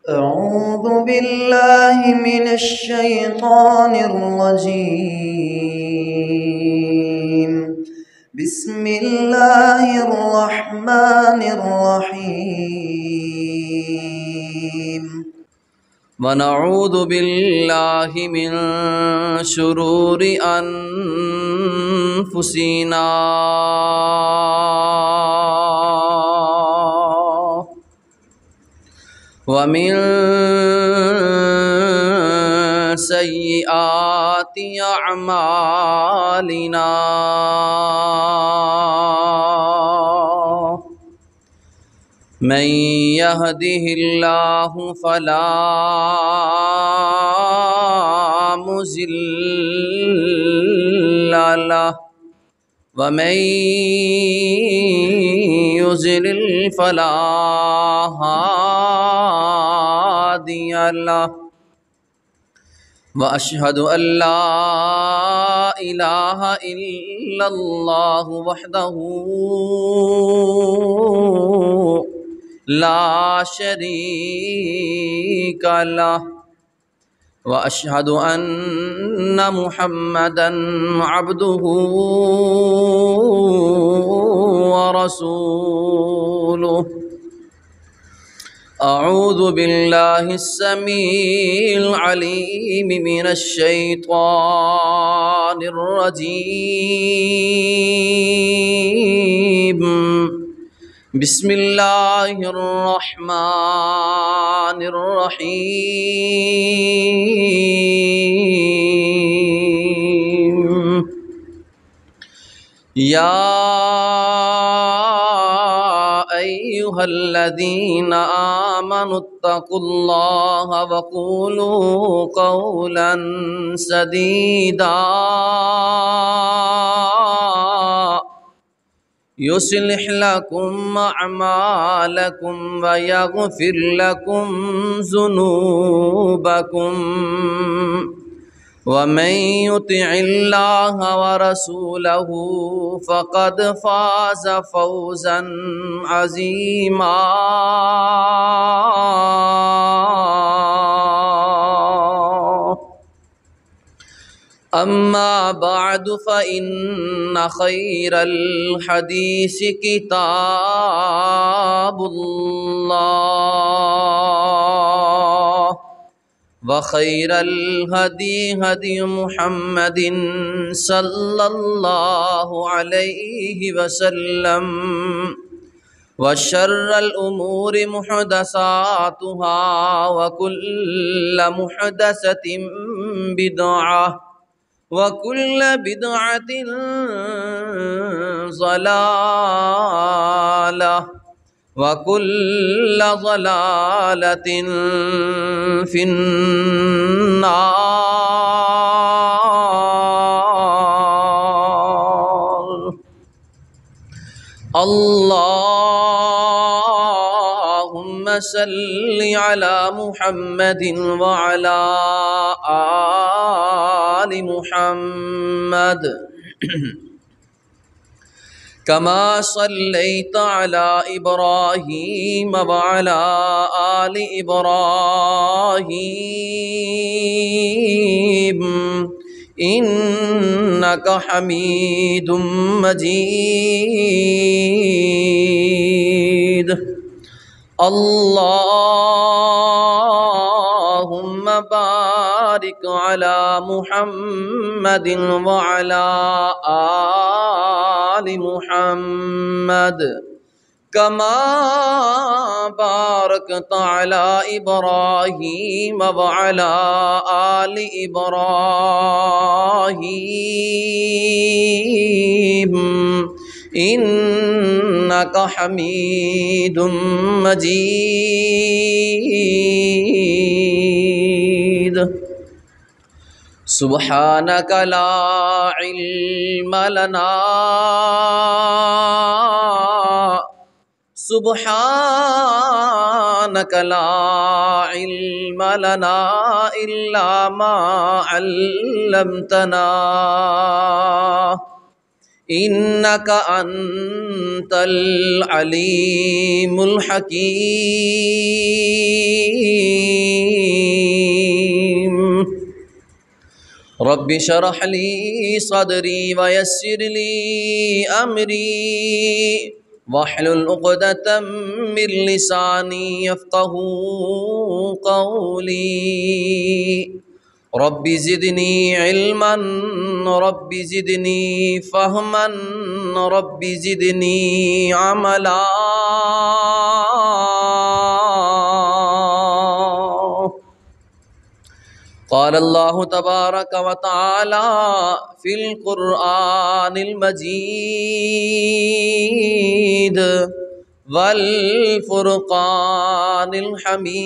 أعوذ بالله من الشيطان الرجيم. بسم الله الرحمن الرحيم. ونعوذ بالله من شرور أنفسنا ومن سيئات أعمالنا من يهده الله فلا مضل له ومن يضلل فلا هادي له وأشهد أن لا إله إلا الله وحده لا شريك له وأشهد أن محمدًا عبده ورسوله. أعوذ بالله السميع العليم من الشيطان الرجيم. بسم الله الرحمن الرحيم. يا أيها الذين آمنوا اتقوا الله وقولوا قولا سديدا يصلح لكم أعمالكم ويغفر لكم ذنوبكم ومن يطع الله ورسوله فقد فاز فوزا عظيما. أما بعد فإن خير الحديث كتاب الله وخير الهدي هدي محمد صلى الله عليه وسلم وشر الأمور محدثاتها وكل محدثة بدعة وكل بدعة ضلالة وكل ضلالة في النار. اللهم صل على محمد وعلى آل محمد كما صليت على إبراهيم وعلى آل إبراهيم إنك حميد مجيد. اللهم بارك على محمد وعلى آل محمد كما باركت على إبراهيم وعلى آل إبراهيم إنك حميد مجيد. سبحانك لا علم لنا سبحانك لا علم لنا إلا ما علمتنا إنك أنت العليم الحكيم. رب اشرح لي صدري ويسر لي أمري واحلل عقدة من لساني يفقهوا قولي رب زدني علما رب زدني فهما رب زدني عملا قال الله تبارك وتعالى في القرآن المجيد والفرقان الحميد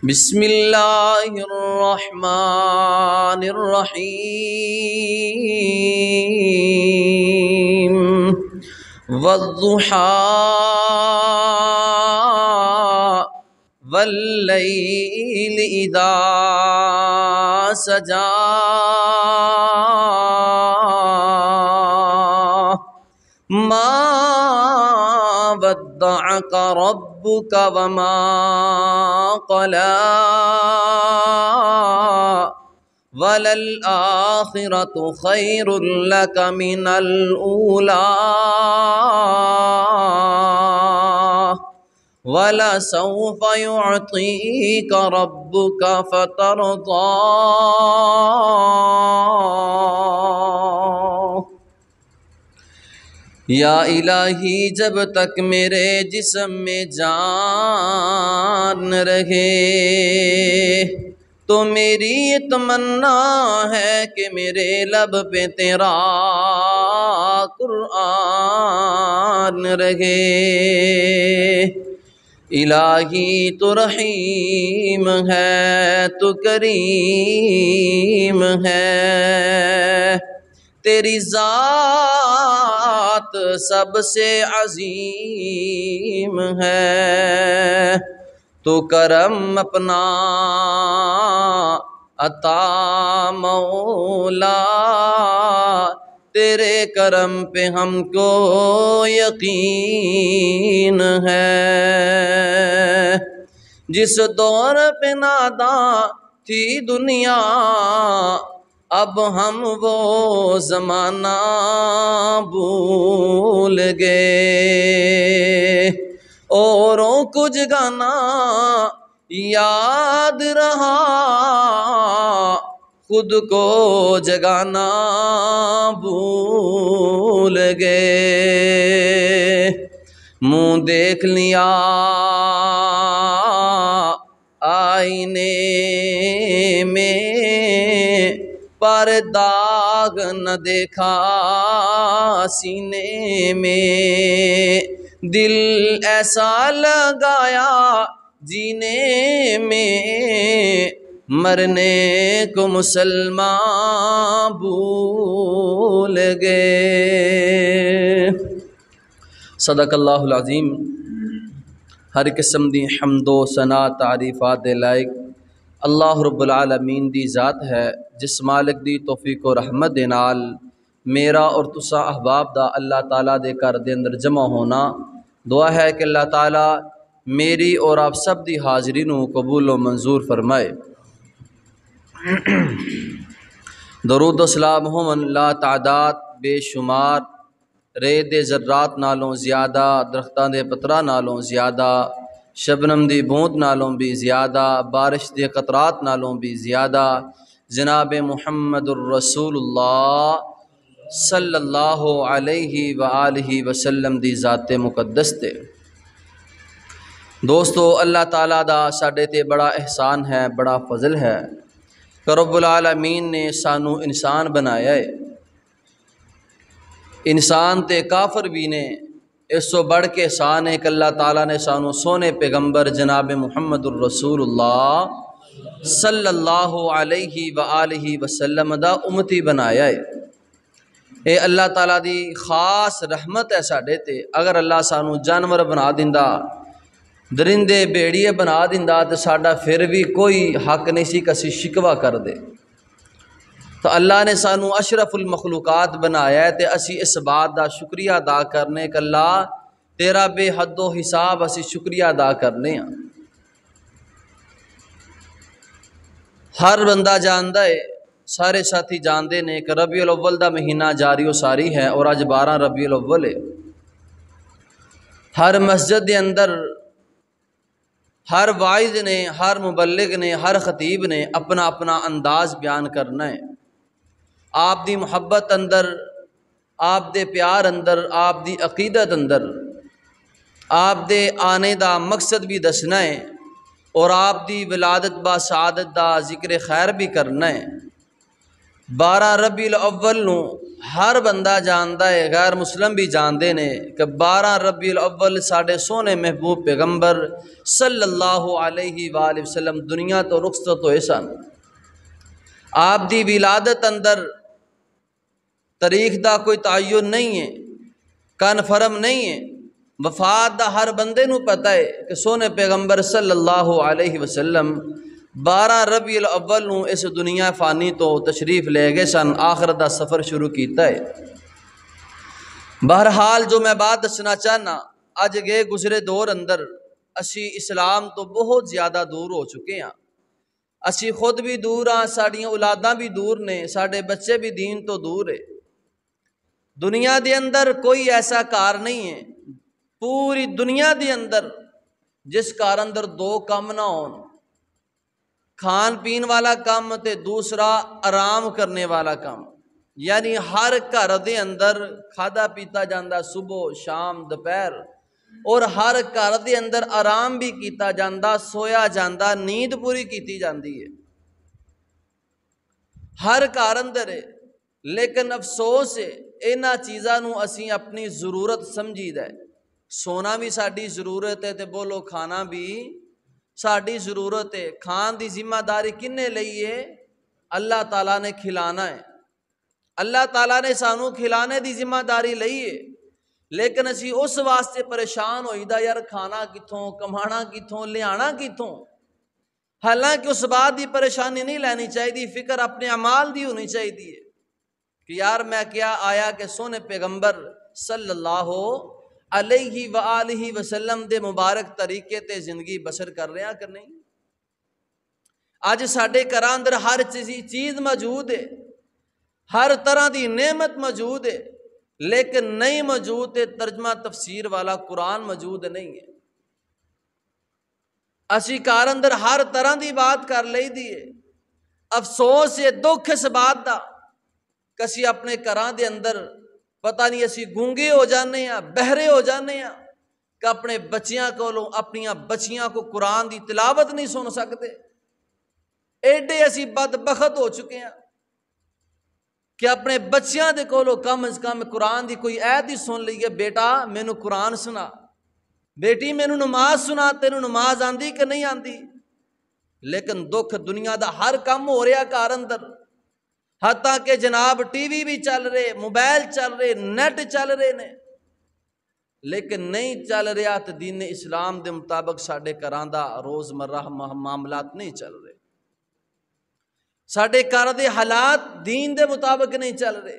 بسم الله الرحمن الرحيم والضحى واللیل اذا سجا ما ودعك ربك وما قلى وللآخرة خير لك من الأولى وَلَسَوْفَ يُعْطِيكَ رَبُّكَ فَتَرْضَى یا الہی جب تک میرے جسم میں جان رہے تو میری یہ تمنا ہے کہ میرے لب پہ تیرا قرآن رہے الہی تو رحیم ہے تو کریم ہے تیری ذات سب سے عظیم ہے تو کرم اپنا عطا مولا تیرے کرم پہ ہم کو یقین ہے جس دور پہ ناداں تھی دنیا اب ہم وہ زمانہ بھول گئے اوروں کچھ گانا یاد رہا خود کو جگانا بھول گئے منہ دیکھ لیا آئینے میں پر داغ نہ دیکھا سینے میں دل ایسا لگایا جینے میں مرنے کو مسلمان بھول گئے صدق اللہ العظیم ہر قسم دی حمد و ثنا تعریفات دے لائق اللہ رب العالمین دی ذات ہے جس مالک دی توفیق و رحمت دے نال میرا اور تسا احباب دا اللہ تعالیٰ دے گھر دے اندر جمع ہونا دعا ہے کہ اللہ تعالیٰ میری اور آپ سب دی حاضری نو قبول و منظور فرمائے درود و سلام ہون لا تعداد بے شمار ریت دے ذرات نالوں زیادہ درختاں دے پترا نالوں زیادہ شبنم دی بوند نالوں بھی زیادہ بارش دے قطرات نالوں بھی زیادہ جناب محمد الرسول اللہ صلی اللہ علیہ وآلہ وسلم دی ذات مقدس تے دوستو اللہ تعالیٰ دا ساڈے تے بڑا احسان ہے بڑا فضل ہے کہ رب العالمین نے سانو انسان بنایا ہے انسان تے کافر بھی نے اس سے بڑھ کے احسان ہے کہ اللہ تعالیٰ نے سانو سونے پیغمبر جناب محمد الرسول اللہ صلی اللہ علیہ وآلہ وسلم دا امتی بنایا ہے اے اللہ تعالیٰ دی خاص رحمت ہے ساڈے تے اگر اللہ سانو جانور بنا دیندا درندے بیڑیے بنا دیندا تے ساڈا پھر بھی کوئی حق نہیں سی کسی شکوہ کر دے تو اللہ نے سانو اشرف المخلوقات بنایا ہے تے اسی اس بات دا شکریہ ادا کرنے کہ اللہ تیرا بے حد و حساب اسی شکریہ ادا کرنے ہیں ہر بندہ جاندا ہے، سارے ساتھی جاندے نے کہ ربیع الاول دا مہینہ جاری و ساری ہے اور اج 12 ربیع الاول ہے۔ ہر مسجد دے اندر ہر واعظ نے، ہر مبلغ نے، ہر خطیب نے اپنا اپنا انداز بیان کرنا ہے۔ آپ دی محبت اندر، آپ دے پیار اندر، آپ دی عقیدت اندر آپ دے آنے دا مقصد بھی دسنا ہے اور آپ دی ولادت با سعادت دا ذکر خیر بھی کرنا ہے۔ 12 ربیع الاول نو ہر بندہ جاندا ہے، غیر مسلم بھی جاندے نے کہ 12 ربیع الاول ساڈے سونے محبوب پیغمبر صلی اللہ علیہ وآلہ وسلم دنیا تو رخصت ہوئے سن۔ آپ دی ولادت اندر تاریخ دا کوئی تعین نہیں ہے، کنفرم نہیں ہے۔ وفات دا ہر بندے نو پتہ ہے کہ سونے پیغمبر صلی اللہ علیہ وسلم 12 ربیع الاول نو اس دنیا فانی تو تشریف لے گئے سن، آخرت دا سفر شروع کیتا ہے۔ بہرحال جو میں بات دسنا چاہنا، اج گئے گزرے دور اندر اسی اسلام تو بہت زیادہ دور ہو چکے ہیں۔ اسی خود بھی دور ہاں، ساڑیاں اولاداں بھی دور نے، ساڑے بچے بھی دین تو دور ہے۔ دنیا دے اندر کوئی ایسا کار نہیں ہے، پوری دنیا دے اندر جس کار اندر دو کم نہ ہون، کھان پین والا کم تے دوسرا آرام کرنے والا کم۔ یعنی ہر گھر دے اندر کھادا پیتا جاندہ صبح شام دوپہر، اور ہر گھر دے اندر آرام بھی کیتا جاندہ، سویا جاندہ، نیند پوری کیتی جاندی ہے، ہر گھر اندر ہے۔ لیکن افسوس ہے اینا چیزاں نو اسی اپنی ضرورت سمجھی دا ہے۔ سونا بھی ساڈی ضرورت ہے تے بولو کھانا بھی ساڈی ضرورت ہے۔ کھان دی ذمہ داری کنے لئی ہے؟ اللہ تعالیٰ نے کھلانا ہے، اللہ تعالیٰ نے سانو کھلانے دی ذمہ داری لئی ہے۔ لیکن اسی اس واسطے پریشان ہوئی دا یار کھانا کتھوں، کمانا کتھوں، لیانا کتھوں۔ حالانکہ اس بات دی پریشانی نہیں لینی چاہیے، فکر اپنے اعمال دی ہونی چاہیے کہ یار میں کیا آیا کہ سونے پیغمبر صلی اللہ علیہ وآلہ وسلم دے مبارک طریقے تے زندگی بسر کر رہے ہیں کہ نہیں۔ آج ساڈے گھراں اندر ہر چیز موجود ہے، ہر طرح دی نعمت موجود ہے، لیکن نہیں موجود ہے ترجمہ تفسیر والا قرآن موجود نہیں ہے۔ اسی کار اندر ہر طرح دی بات کر لئی دی ہے۔ افسوس ہے، دکھ اس بات دا کہ اسی اپنے گھراں دے اندر پتہ نہیں اسی گونگے ہو جانے ہیں، بہرے ہو جانے ہیں کہ اپنے بچیاں کو اپنیاں بچیاں کو قرآن دی تلاوت نہیں سن سکتے۔ ایڈے اسی بدبخت ہو چکے ہیں کہ اپنے بچیاں دے کولو کم از کم قرآن دی کوئی آیت ہی سن لئیے، بیٹا مینو قرآن سنا، بیٹی مینو نماز سنا، تینو نماز آندی کہ نہیں آندی۔ لیکن دکھ دنیا دا ہر کم ہو رہا گھر اندر، حتیٰ کہ جناب ٹی وی بھی چل رہے، موبائل چل رہے، نیٹ چل رہے نے، لیکن نہیں چل رہا تو دین اسلام دے مطابق ساڈے گھراں دا روزمرہ معاملات نہیں چل رہے، ساڈے گھر دے حالات دین دے مطابق نہیں چل رہے۔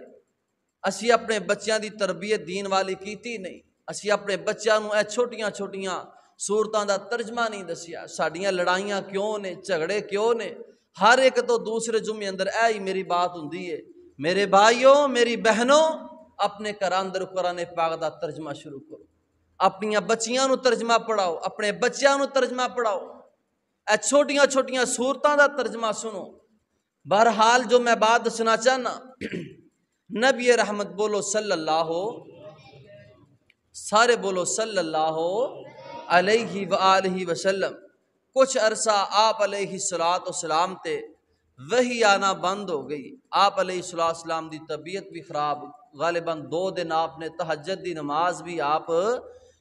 اسی اپنے بچیاں دی تربیت دین والی کیتی نہیں، اسی اپنے بچیاں نو اے چھوٹیاں چھوٹیاں صورتاں دا ترجمہ نہیں دسیا۔ ساڈیاں لڑائیاں کیوں نے، جھگڑے کیوں نے، ہر ایک تو دوسرے جمعے اندر اے ہی میری بات ہوندی ہے، میرے بھائیوں میری بہنوں اپنے گھر اندر قرآن پاک دا ترجمہ شروع کرو، اپنیاں بچیاں نو ترجمہ پڑھاؤ، اپنے بچیاں نو ترجمہ پڑھاؤ، اے چھوٹیاں چھوٹیاں صورتاں دا ترجمہ سنو۔ بہرحال جو میں بات دسنا چاہنا، نبی رحمت بولو صلی اللہ، سارے بولو صلی اللہ علیہ وآلہ وسلم۔ کچھ عرصہ آپ علیہ السلام تے وحی آنا بند ہو گئی، آپ علیہ السلام دی طبیعت بھی خراب، غالباً 2 دن آپ نے تہجد دی نماز بھی آپ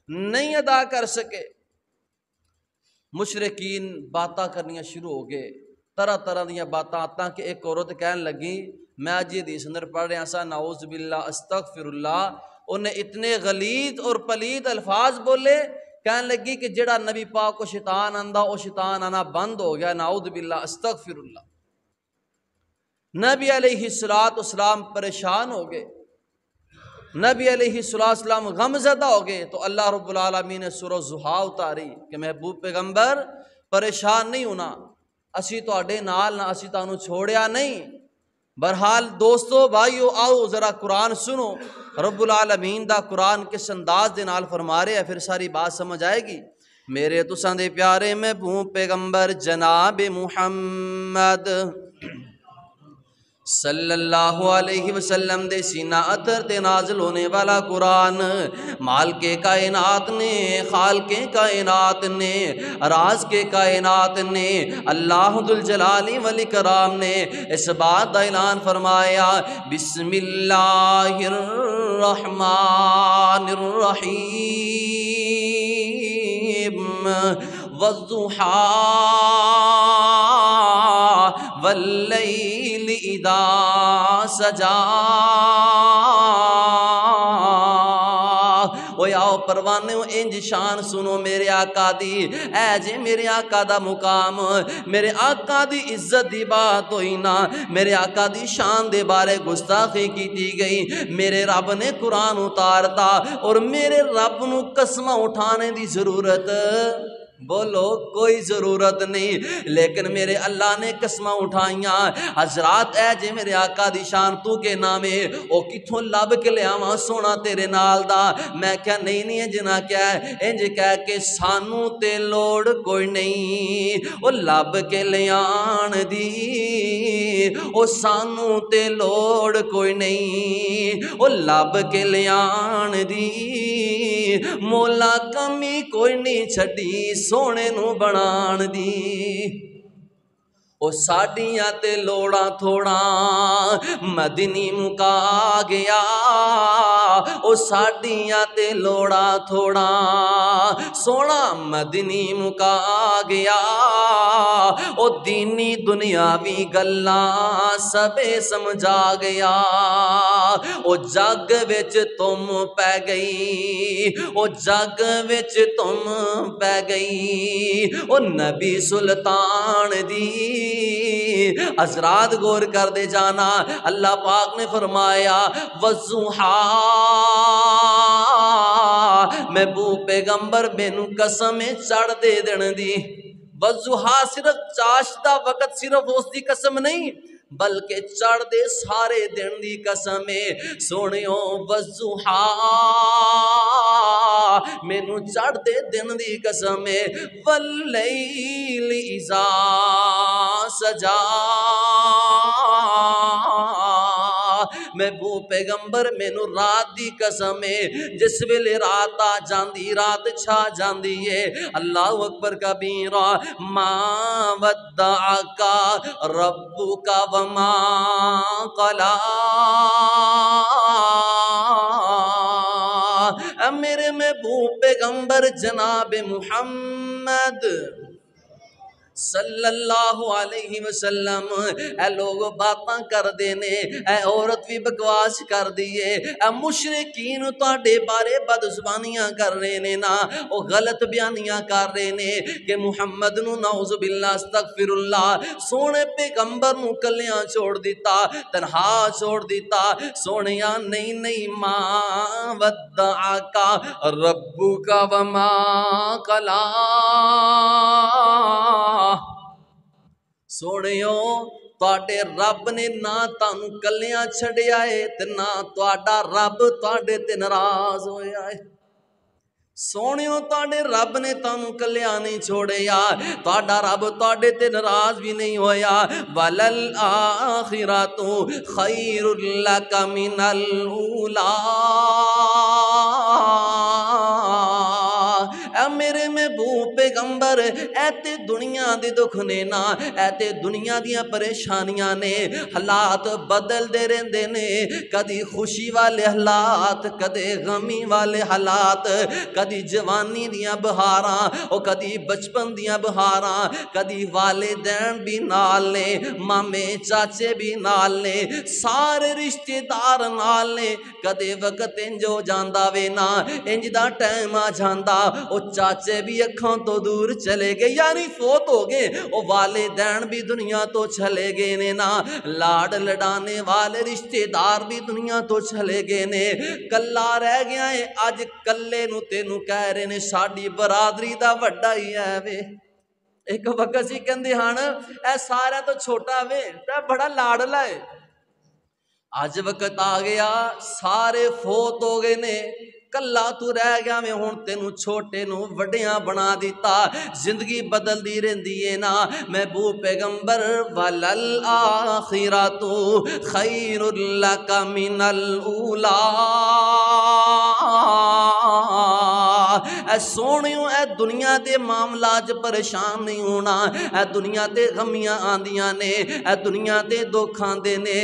نہیں ادا کر سکے۔ مشرکین باتاں کرنیاں شروع ہو گئے، طرح طرح دیاں باتاں، آتاں کہ ایک عورت کہن لگی، میں آج یہ حدیث اندر پڑھ رہا سا، نعوذ باللہ استغفر اللہ، انہیں اتنے غلیظ اور پلید الفاظ بولے، کہن لگی کہ جڑا نبی پاک کو شیطان آندا وہ شیطان آنا بند ہو گیا، نعوذ باللہ استغفر اللہ۔ نبی علیہ السلام پریشان ہو گئے، نبی علیہ السلام غمزدہ ہو گئے، تو اللہ رب العالمین نے سورہ ضحیٰ اتاری کہ محبوب پیغمبر پریشان نہیں ہونا، اسی تواڈے نال نہ اسی تانوں چھوڑیا نہیں۔ بہرحال دوستو بھائیو آؤ ذرا قرآن سنو، رب العالمین دا قرآن کس انداز دے نال فرما رہے ہیں، پھر ساری بات سمجھ آئے گی۔ میرے تساں دے پیارے محبوب پیغمبر جناب محمد صلی اللہ علیہ وسلم دے سینہ اطہر تے نازل ہونے والا قرآن مال کے کائنات نے، خال کے کائنات نے، راز کے کائنات نے، اللہ ذوالجلال والاکرام نے اس بات دا اعلان فرمایا، بسم اللہ الرحمن الرحیم والضحیٰ واللیل اذا سجا۔ او آؤ پروانے انج شان سنو میرے آقا دی، اے جے میرے آقا دا مقام، میرے آقا دی عزت دی بات ہوئی نا، میرے آقا دی شان دے بارے گستاخی کی دی گئی، میرے رب نے قرآن اتارتا اور میرے رب نو قسمہ اٹھانے دی ضرورت بولو کوئی ضرورت نہیں، لیکن میرے اللہ نے قسمہ اٹھائیاں۔ حضرات اے جے میرے آقا دی شان تو کے نامے او کتھوں لب کے لے آواں سونا تیرے نال دا، میں کیا نہیں جنا کیا ہے انج کہہ کے سانو تے لوڑ کوئی نہیں او لب کے لے آن دی، او سانو تے لوڑ کوئی نہیں او لب کے لے آن دی، مولا کمی کوئی نہیں چھڈی سونے نو بنان دی، او ساڈیاں تے لوڑاں تھوڑا مدنی مکا گیا، او ساڈیاں تے لوڑاں تھوڑا سونا مدنی مکا گیا، او دینی دنیاوی گلاں سبے سمجھا گیا، او جگ وچ تم پہ گئی، او جگ وچ تم پہ گئی، او نبی سلطان دی۔ حضرات غور کر دے جانا، اللہ پاک نے فرمایا وَالضُّحَىٰ، محبوب پیغمبر مینو قسم چڑھ دے دن دی، وَالضُّحَىٰ صرف چاش دا وقت صرف اس دی قسم نہیں بلکہ چڑھ دے سارے دن دی قسم ہے، سونیوں وَالضُّحَىٰ مینو چڑھ دے دن دی قسم ہے، وَاللَّيْلِ اِذَا سجا، محبوب پیغمبر مینو رات دی قسم ہے، جس ویلے رات آ جاندی رات چھا جاندی ہے، اللہ اکبر کبیرا، ما ودعک ربک وما قلا، میرے محبوب پیغمبر جناب محمد صلی اللہ علیہ وسلم، اے لوگ باتاں کر دینے، اے عورت بھی بکواس کر دیئے، اے مشرکین تواڈے بارے بدزبانیاں کر رہے نے نا، او غلط بیانیاں کر رہے نے کہ محمد نو نعوذ باللہ استغفر اللہ سونے پیغمبر نو کلیاں چھوڑ دیتا، تنہا چھوڑ دیتا، سونیاں نہیں ما ودعک ربک وما قلا، سونیوں تواڈے رب نے نہ تانوں کلیاں چھڑیا ہے تے نہ تواڈا رب تواڈے تے ناراض ہویا ہے، سونیوں تواڈے رب نے تانوں کلیاں نہیں چھوڑیا، تواڈا رب تواڈے تے ناراض بھی نہیں ہویا، وَلَلْآخِرَةُ خَيْرٌ لَكَ مِنَ الْأُولَىٰ، اے میرے محبوب پیغمبر اے تے دنیا دے دکھ نے نا، اے تے دنیا دیاں پریشانیاں نے، حالات بدل دے رہندے نے، کدی خوشی والے حالات کدے غمی والے حالات، کدی جوانی دیاں بہاراں او کدی بچپن دیاں بہاراں، کدی والدین بھی نال نے، مامے چاچے بھی نال نے، سارے رشتہ دار نال نے، کدے وقت انج ہو جاندا وے نا، انج دا ٹائم آ جاندا او چاچے بھی اکھاں تو دور چلے گئے یعنی فوت ہو گئے، او والدین بھی دنیا تو چلے گئے نے نا، لاڈ لڈانے والے رشتہ دار بھی دنیا تو چلے گئے نے، کلا رہ گیا ہے، اج کلے نو تینوں کہہ رہے نے ساڈی برادری دا وڈا ہی ہے وے، ایک وقت سی کہندے ہن اے سارے تو چھوٹا وے تے بڑا لاڈلا ہے، اج وقت آ گیا سارے فوت ہو گئے نے، کلا تو رہ گیا میں ہن تینوں چھوٹے نو وڈیاں بنا دیتا، زندگی بدل دی رہندی ہے نا محبوب پیغمبر ولل آخرۃ خیر لک من الاولی، اے سونیو اے دنیا دے معاملات پریشان نہیں ہونا، اے دنیا تے غمیاں آندیاں نے، اے دنیا تے دکھ آندے نے،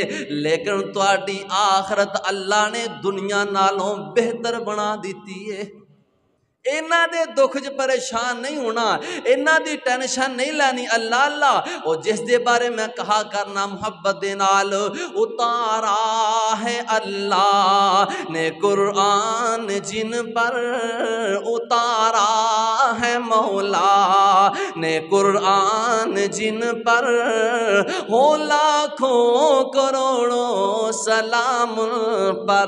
لیکن تہاڈی آخرت اللہ نے دنیا نالوں بہتر بنا دیتی ہے۔ انہاں دے دکھ چ پریشان نہیں ہونا، انہاں دی ٹینشن نہیں لینی، اللہ اللہ او جس دے بارے میں کہا کرنا محبت دے نال، اتارا ہے اللہ نے قرآن جن پر، اتارا ہے مولا نے قرآن جن پر، ہو لاکھوں کروڑوں سلام پر،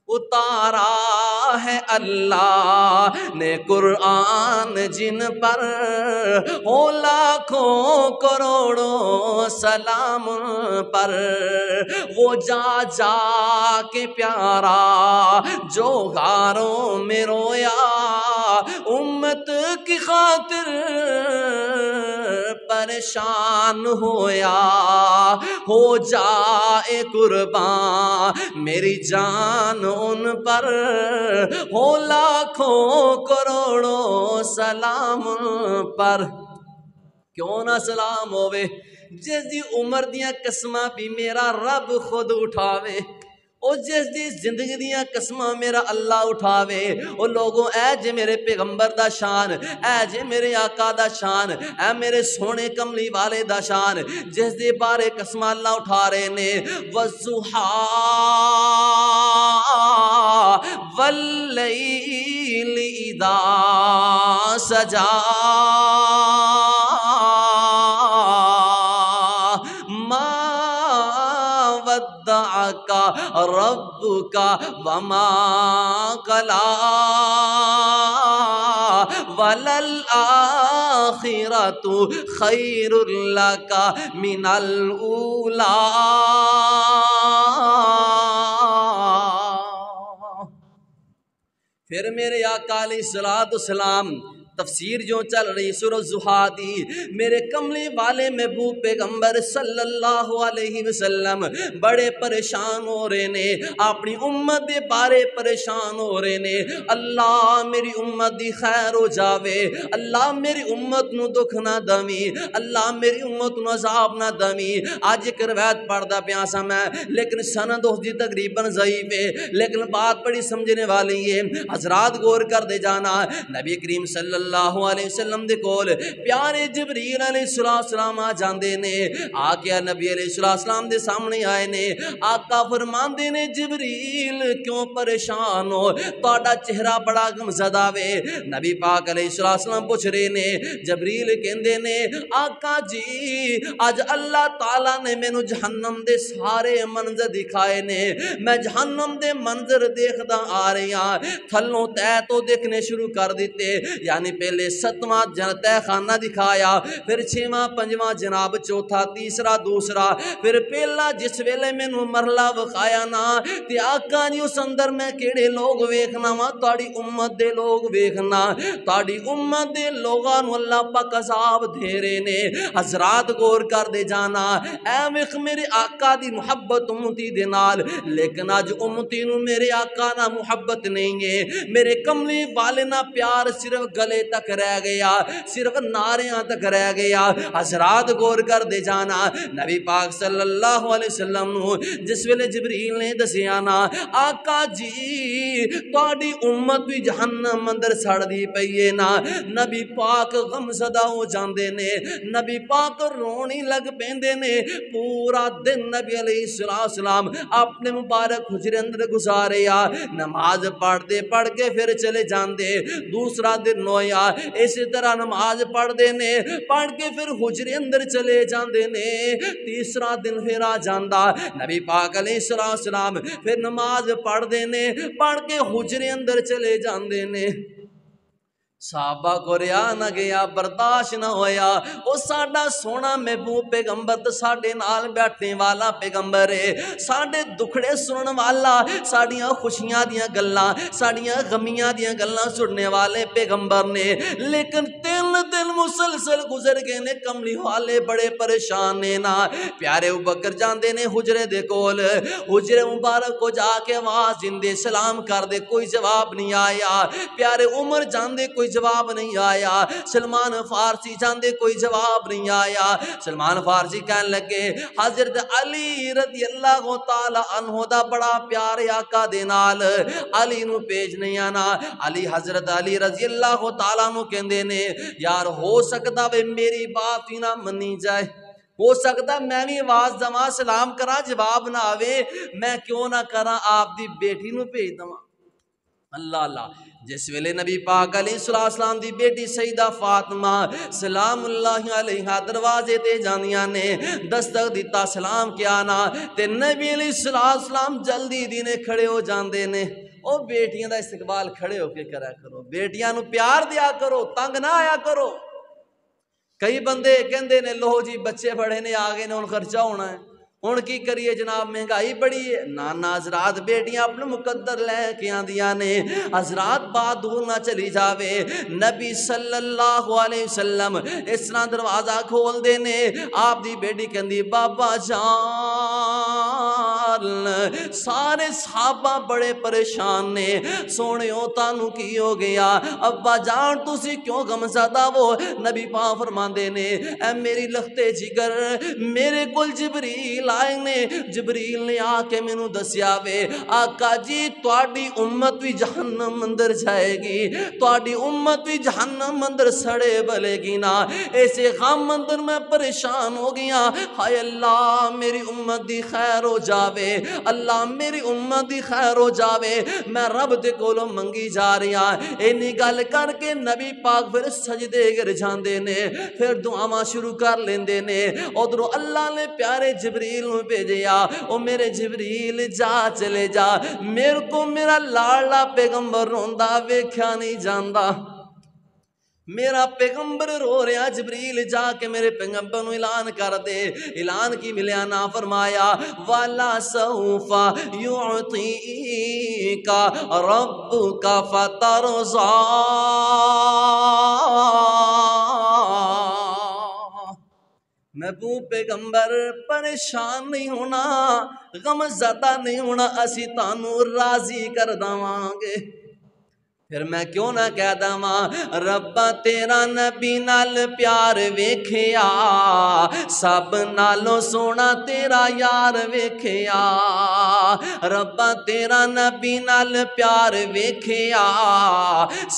اتارا ہے اللہ نے قرآن جن پر، ہو لاکھوں کروڑوں سلام پر، وہ جا جا کے پیارا جو غاروں میں رویا، امت کی خاطر پریشان ہویا، ہو جائے قربان میری جان ان پر، ہو لاکھوں کروڑوں سلام پر، کیوں نہ سلام ہووے جس دی عمر دیاں قسماں بھی میرا رب خود اٹھاوے، او جس دی زندگی دیاں قسماں میرا اللہ اٹھاوے، او لوگوں اے جے میرے پیغمبر دا شان، اے جے میرے آقا دا شان، اے میرے سونے کملی والے دا شان، جس دے بارے قسماں اللہ اٹھا رہے نے، والضحیٰ واللیل اذا سجا، ودعک ربک وما قلی، وللآخرۃ خیر لک من الاولی۔ پھر میرے آقا علیہ السلام تفسیر جو چل رہی سورہ الضحیٰ دی، میرے کملی والے محبوب پیغمبر صلی اللہ علیہ وسلم بڑے پریشان ہو رہے نے، اپنی امت دے بارے پریشان ہو رہے نے، اللہ میری امت دی خیر ہو جاوے، اللہ میری امت نو دکھ نہ دمی، اللہ میری امت نو عذاب نہ دمی۔ آج ایک روایت پڑھدا پیا سا میں، لیکن سند اس دی تقریباً ضعیف ہے، لیکن بات بڑی سمجھنے والی ہے، حضرات غور کر دے جانا، نبی کریم صلی اللہ علیہ وسلم دے کول پیارے جبریل علیہ السلام آ جاندے نے، آ کے نبی علیہ السلام دے سامنے آئے نے، آقا فرماندے نے جبریل کیوں پریشان ہو، تہاڈا چہرہ بڑا غمزدہ وے۔ نبی پاک علیہ السلام پوچھ رہے نے، جبریل کہندے نے آقا جی اج اللہ تعالیٰ نے مینوں جہنم دے سارے منظر دکھائے نے، میں جہنم دے منظر دیکھدا آ رہا، تھلوں تہ تو دیکھنے شروع کر دیتے، یعنی پہلے 7واں تہ خانہ دکھایا، پھر 6واں 5واں جناب چوتھا تیسرا دوسرا، پھر پہلا جس ویلے مینوں مرلہ وکھایا نا تے آقا جی اس اندر میں کیڑے لوگ ویکھنا وا، تہاڈی امت دے لوگ ویکھنا، تہاڈی امت دے لوگاں نوں اللہ پاک عذاب دے رہے نے۔ حضرات غور کر دے جانا، اے ویکھ میرے آقا دی محبت امتی دے نال، لیکن اج امتی نوں میرے آقا نال محبت نہیں ہے، میرے کملی والے نال پیار صرف گلے تک رہ گیا، صرف ناریاں تک رہ گیا۔ حضرات غور کر دے جانا، نبی پاک صلی اللہ علیہ وسلم نو جس ویلے جبریل نے دسیا نا آقا جی تہاڈی امت بھی جہنم اندر سڑ دی پئی ہے نا، نبی پاک غمزدہ ہو جاندے نے، نبی پاک رونی لگ پیندے نے، پورا دن نبی علیہ السلام اپنے مبارک حجرے اندر گزاریا، نماز پڑھ کے پھر چلے جاندے، دوسرا دن ہویا اسی طرح نماز پڑھ دے نے، پڑھ کے پھر حجرے اندر چلے جاندے نے، تیسرا دن پھر آ جاندا، نبی پاک علیہ السلام پھر نماز پڑھ دے نے، پڑھ کے حجرے اندر چلے جاندے نے، صحابہ کو ریا نہ گیا، برداشت نہ ہویا، او ساڈا سونا محبوب پیغمبر تے ساڈے نال بیٹھنے والا پیغمبر ہے، ساڈے دکھڑے سنن والا، ساڈیاں خوشیاں دیاں گلاں، ساڈیاں غمیاں دیاں گلاں سننے والے پیغمبر نے، لیکن 3 دن مسلسل گزر گئے نے، کملی والے بڑے پریشان نے نا۔ پیارے ابوبکر جاندے نے حجرے دے کول، حجرے مبارک کو جا کے آواز دیندے سلام کر دے، کوئی جواب نہیں آیا۔ پیارے عمر جاندے کوئی جواب نہیں آیا، سلمان فارسی جاندے کوئی جواب نہیں آیا۔ سلمان فارسی کہنے لگے حضرت علی رضی اللہ تعالی عنہ دا بڑا پیارے آقا دے نال علی نو بھیجنے آنا۔ علی حضرت علی رضی اللہ تعالی عنہ کہندے نے یار ہو سکتا وے میری بات ہی نہ منی جائے، ہو سکتا میں بھی آواز دواں سلام کراں جواب نہ آوے، میں کیوں نہ کراں آپ دی بیٹی نو بھیج دواں۔ اللہ اللہ، جس ویلے نبی پاک علیہ السلام دی بیٹی سیدہ فاطمہ سلام اللہ علیہ دروازے تے جانیاں نے دستک دیتا سلام کیا نا، تے نبی علیہ السلام جلدی دینے کھڑے ہو جاندے نے۔ او بیٹیاں دا استقبال کھڑے ہو کے کرا کرو، بیٹیاں نو پیار دیا کرو، تنگ نہ آیا کرو۔ کئی بندے کہندے نے لو جی بچے بڑے نے آگے نے ان خرچہ ہونا ہے، ہن کی کریے جناب مہنگائی بڑی ہے۔ نانا حضرات بیٹیاں اپنے مقدر لے کے آندیاں نے، حضرات بات دور نہ چلی جاوے، نبی صلی اللہ علیہ وسلم اس طرح دروازہ کھول دے نے، آپ دی بیٹی کہندی بابا جان، سارے صحابہ بڑے پریشان نے، سونے ہو تانو کی ہو گیا، ابا جان تسی کیوں غم زدہ وہ؟ نبی پاک فرماندے نے اے میری لختے جگر، میرے کل جبریل آئے نے، جبریل نے آ کے مینوں دسیا وے آقا جی تواڈی امت بھی جہنم اندر جائے گی، تواڈی امت بھی جہنم اندر سڑے بلے گی نا، ایسے غم اندر میں پریشان ہو گیا، ہائے اللہ میری امت دی خیر ہو جاوے، اللہ میری امت دی خیر ہو جاوے، میں رب دے کولوں منگی جا رہا۔ اینی گل کر کے نبی پاک پھر سجدے گر جاندے نے، پھر دعاواں شروع کر لیندے نے۔ ادھروں اللہ نے پیارے جبریل نو بھیجیا، او میرے جبریل جا چلے جا، میرے کو میرا لاڈلا پیغمبر روندا ویکھیا نہیں جاندا، میرا پیغمبر رو رہا، جبریل جا کے میرے پیغمبر نو اعلان کر دے۔ اعلان کی ملیا نا فرمایا وَلَا سَوْفَ يُعْطِيكَ رَبُّكَ فَتَرْضَىٰ، محبوب پیغمبر پریشان نہیں ہونا، غم زدہ نہیں ہونا، اسی تانوں راضی کر داواں گے۔ پھر میں کیوں نہ کہہ داواں ربا تیرا نبی نال پیار ویکھیا، سب نالوں سونا تیرا یار ویکھیا، ربا تیرا نبی نال پیار ویکھیا،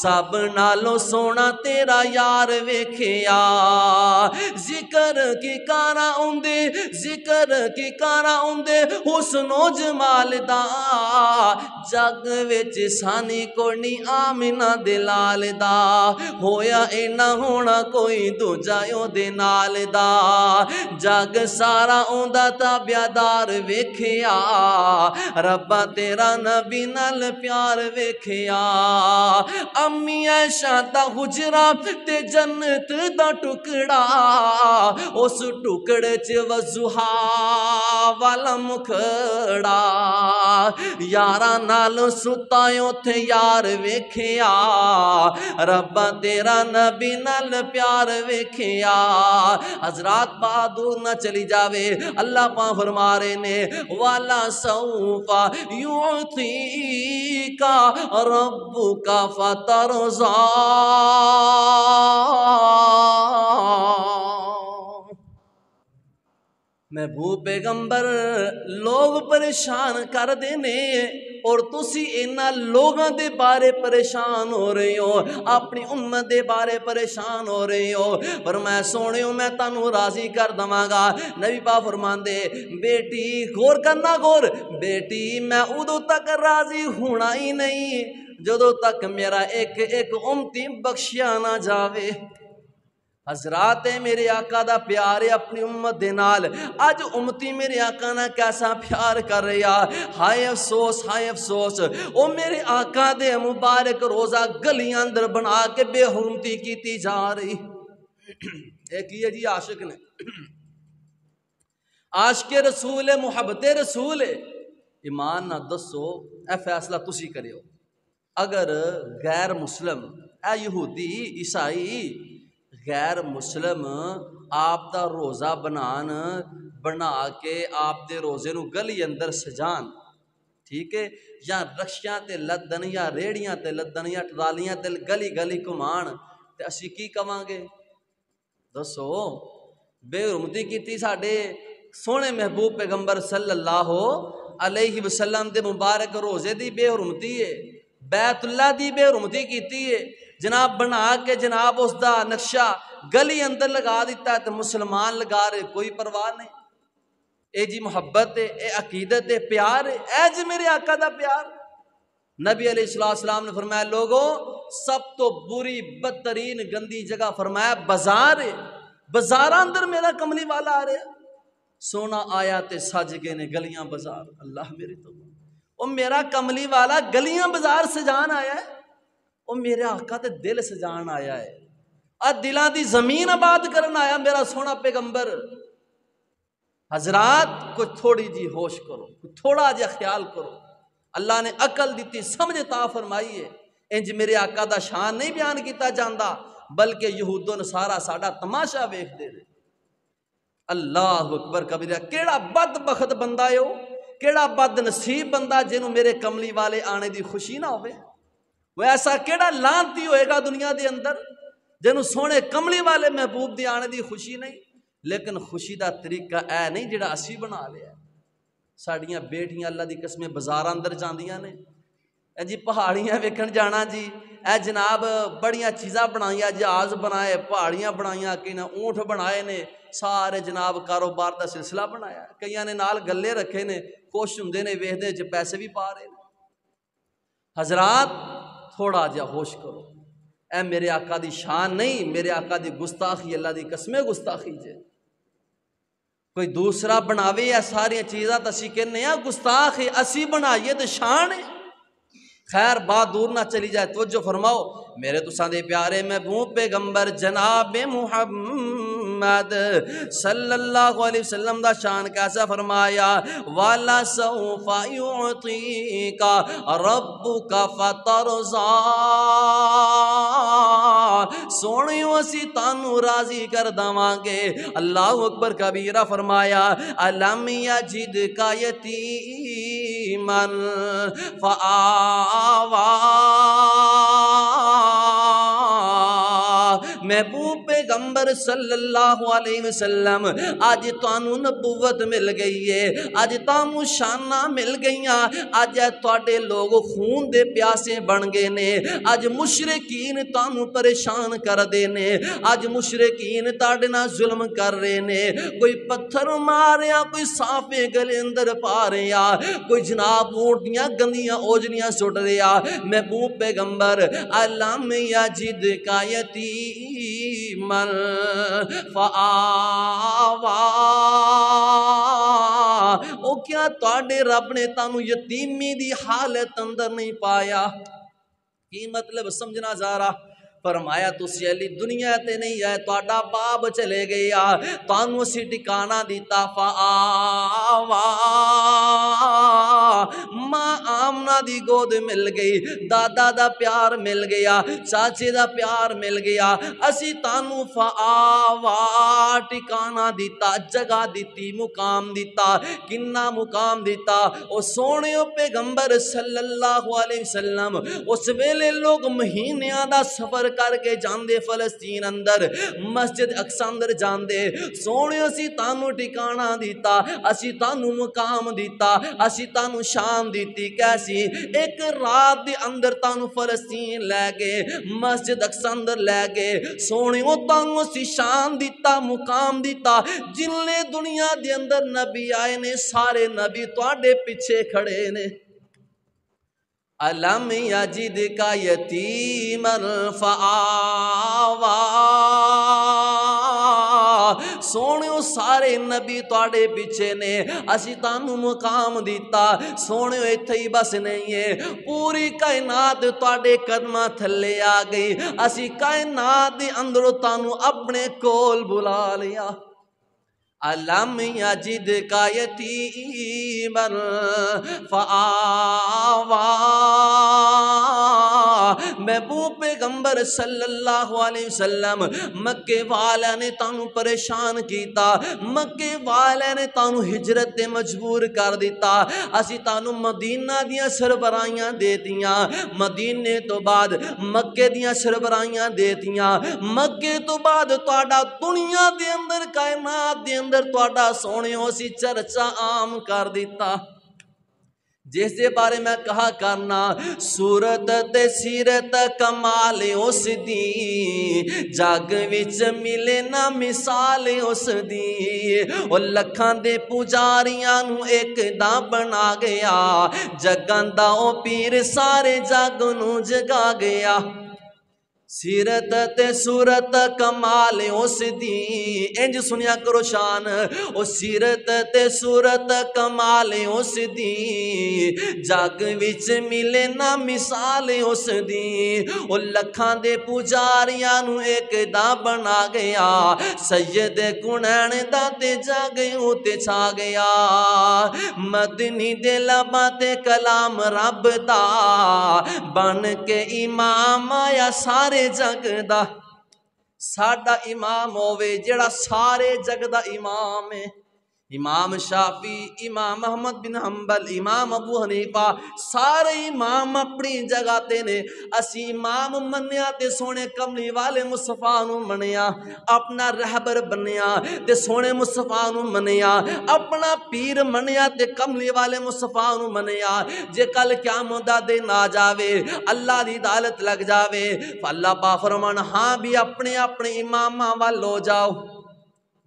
سب نالوں سونا تیرا یار ویکھیا، ذکر کی کارا اوندے، ذکر کی کارا اوندے حسن و جمال دا، جگ وچ سانی کوئی آمینہ دلال دا، ہویا اینا ہونا کوئی دوجا یوں دے نال دا، جگ سارا اوندا تابعدار ویکھیا، ربا تیرا نبی نال پیار ویکھیا، امی عائشہ دا حجرہ تے جنت دا ٹکڑا، اس ٹکڑے چ وضحا والا مکھڑا، یاراں نال ستا اوتھے یار ویکھیا، ربا تیرا نبی نال پیار ویکھیا۔ حضرات بات دور نہ چلی جاوے، اللہ پاک فرما رہے نے والا سوف یعطیک ربک فترضیٰ، محبوب پیغمبر لوگ پریشان کر دینے اور تسی اینا لوگاں دے بارے پریشان ہو رہے ہو، اپنی امت دے بارے پریشان ہو رہے ہو، پر میں سونے ہوں میں تانوں راضی کر دماں گا۔ نبی پاک فرماندے بیٹی غور کرنا، غور بیٹی میں ادو تک راضی ہونا ہی نہیں جدو تک میرا ایک ایک امتی بخشیا نہ جاوے، حضرات میرے آقا دا پیار ہے اپنی امت دے نال. اج امتی میرے آقا نہ کیسا پیار کر رہا. ہائے افسوس ہائے افسوس. او میرے آقا دے مبارک روزہ گلیاں اندر بنا کے بے حرمتی کیتی جا رہی. ایک یہ جی عاشق نے عاشق رسول ہے, محبت رسول ہے. ایمان نہ دسو اے فیصلہ تسی کریو. اگر غیر مسلم اے یہودی عیسائی غیر مسلم آپ دا روزہ بنا کے آپ دے روزے نو گلی اندر سجان, ٹھیک ہے, یا رکشیاں تے لدن یا ریڑیاں تے لدن یا ٹرالیاں تے گلی گلی گھمان, تے اسی کی کواں گے دسو. بے حرمتی کیتی ساڈے سونے محبوب پیغمبر صلی اللہ علیہ وسلم دے مبارک روزے دی بے حرمتی ہے. بیت اللہ دی بے حرمتی کیتی ہے جناب, بنا کے جناب اس دا نقشہ گلی اندر لگا دیتا ہے تو مسلمان لگا رہے, کوئی پرواہ نہیں. اے جی محبت ہے, اے عقیدت ہے, پیار ہے, اے جی میرے آقا دا پیار. نبی علیہ السلام نے فرمایا لوگوں سب تو بری بدترین گندی جگہ فرمایا بازار ہے. بازار اندر میرا کملی والا آ رہا, سونا آیا تے سج گئے نے گلیاں بازار. اللہ میرے تو او میرا کملی والا گلیاں بازار سجان آیا ہے, او میرے آقا تے دل سجان آیا ہے, دلاں دی زمین آباد کرن آیا میرا سونا پیغمبر. حضرات کوئی تھوڑی جی ہوش کرو, کوئی تھوڑا جا خیال کرو. اللہ نے عقل دیتی, سمجھ عطا فرمائی ہے. انج میرے آقا دا شان نہیں بیان کیتا جاندا, بلکہ یہود و نصارا ساڈا تماشا ویکھدے نے. اللہ اکبر کبیرہ. کیڑا بدبخت بندہ ہے وہ, کیڑا بد نصیب بندہ جنوں میرے کملی والے آنے دی خوشی نہ ہوئے. وہ ایسا کیڑا لانتی ہوئے گا دنیا دے اندر جنوں سونے کملی والے محبوب دی آنے دی خوشی نہیں. لیکن خوشی دا طریقہ اے نہیں جڑا اسی بنا لیا. ساڑیاں بیٹیاں اللہ دی قسمیں بازار اندر جاندیاں نے, اے جی پہاڑیاں ویکھن جانا جی, اے جناب بڑیاں چیزاں بنائیاں, جہاز بنائے, پہاڑیاں بنائیاں, کئی نے اونٹ بنائے نے, سارے جناب کاروبار دا سلسلہ بنایا. کئیاں نے نال گلے رکھے نے, خوش ہوندے نے ویکھدے وچ پیسے بھی پا رہے نے. حضرات تھوڑا جا ہوش کرو. اے میرے آقا دی شان نہیں, میرے آقا دی گستاخی, اللہ دی قسمیں گستاخی جے. کوئی دوسرا بناوے یا ساری چیزاں تسی کہنے ہیں گستاخ ہے, اسی بنائیے تو شان ہے. خیر بات دور نہ چلی جائے, توجہ فرماؤ. میرے تو ساندے پیارے محبوب پیغمبر جناب محمد صلی اللہ علیہ وسلم دا شان کیسا فرمایا, والا سوف یعطیک ربک فترضی. سونے اسی تانوں راضی کر داواں گے. اللہ اکبر کبیرہ فرمایا, الم یجدک یتیما فآوی. محبوب پیغمبر صلی اللہ علیہ وسلم آج تانوں نبوت مل گئی ہے, آج تانوں شانہ مل گئیاں, آج تواڈے لوگ خون دے پیاسے بن گئے نے. آج مشرکین تانوں پریشان کر دے نے, آج مشرکین تاڈے نال ظلم کر رہے نے. کوئی پتھر ماریا, کوئی صافے گلے اندر پا رہا, کوئی جناب اونٹیاں گندیاں اوجڑیاں سٹ رہا. محبوب پیغمبر الم یجدک یتیما فآوی. او کیا تواڈے رب نے تانوں یتیمی دی حالت اندر نہیں پایا؟ کی مطلب سمجھنا ذرا. فرمایا تسی علی دنیا تے نہیں آئے, تواڈا باپ چلے گیا, تانوں اسی ٹھکانہ دیتا. فآوی, ماں آمنہ دی گود مل گئی, دادا دا پیار مل گیا, چاچے دا پیار مل گیا. اسی تانوں فآوی ٹھکانہ دیتا, جگہ دیتی, مقام دیتا. کنا مقام دیتا؟ او سونے پیغمبر صلی اللہ علیہ وسلم اس ویلے لوگ مہینیاں دا سفر کر کے جاندے فلسطین اندر, مسجد اقصی اندر جاندے. سونے اسی تانوں ٹھکانہ دیتا, اسی تانوں مقام دیتا, اسی تانوں شان دیتی. کیسی؟ ایک رات دے اندر تانوں فلسطین لے گئے, مسجد اقصی اندر لے گئے. سونے او تانوں اسی شان دیتا, مقام دیتا. جننے دنیا دے اندر نبی آئے نے, سارے نبی تواڈے پیچھے کھڑے نے. الم یجدک یتیما فآوی. سارے نبی تواڈے پیچھے نے اسی تانوں مقام دیتا سونے ایتھے ہی بس نہیں ہے پوری کائنات تواڈے قدماں تھلے آ گئی اسی کائنات دے اندروں تانوں اپنے کول بلا لیا علم یجد کا یتیما فآوا محبوب پیغمبر صلی اللہ علیہ وسلم مکے والے نے تانوں پریشان کیتا مکے والے نے تانوں ہجرت تے مجبور کر دیتا اسی تانوں مدینہ دیاں سربراہیاں دیتیاں مدینے تو بعد مکے دیاں سربراہیاں دیتیاں مکے تو بعد تواڈا دنیا دے اندر کائنات دے اندر تواڈا سونیو سی چرچا عام کر دیتا جس دے بارے میں کہا کرنا صورت تے سیرت کمال اس دی جگ وچ ملے نہ مثال اس دی او لکھاں دے پجاریاں نو ایک دا بنا گیا جگاں دا او پیر سارے جگ نو جگا گیا سیرت تے صورت کمال اس دی انج سنیا کرو شان او سیرت تے صورت کمال اس دی جگ وچ ملے نہ مثال اس دی او لکھاں دے پجاریاں نو ایک دا بنا گیا سید کنین دا تے جگ تے چھا گیا مدنی دے لباں تے کلام رب دا بن کے امام آیا سارے جگ دا ساڈا امام ہووے جڑا سارے جگ دا امام ہے امام شافی امام احمد بن حنبل امام ابو حنیفہ سارے امام اپنی جگہ تے نے اسی امام منیا تے سونے کملی والے مصطفیٰ نو منیا اپنا رہبر بنیا تے سونے مصطفیٰ نو منیا اپنا پیر منیا تے کملی والے مصطفیٰ نو منیا جے کل قیامت دا دن آ جاوے اللہ دی عدالت لگ جاوے اللہ پاک فرمان ہاں بھی اپنے اپنے اماماں وال ہو جاؤ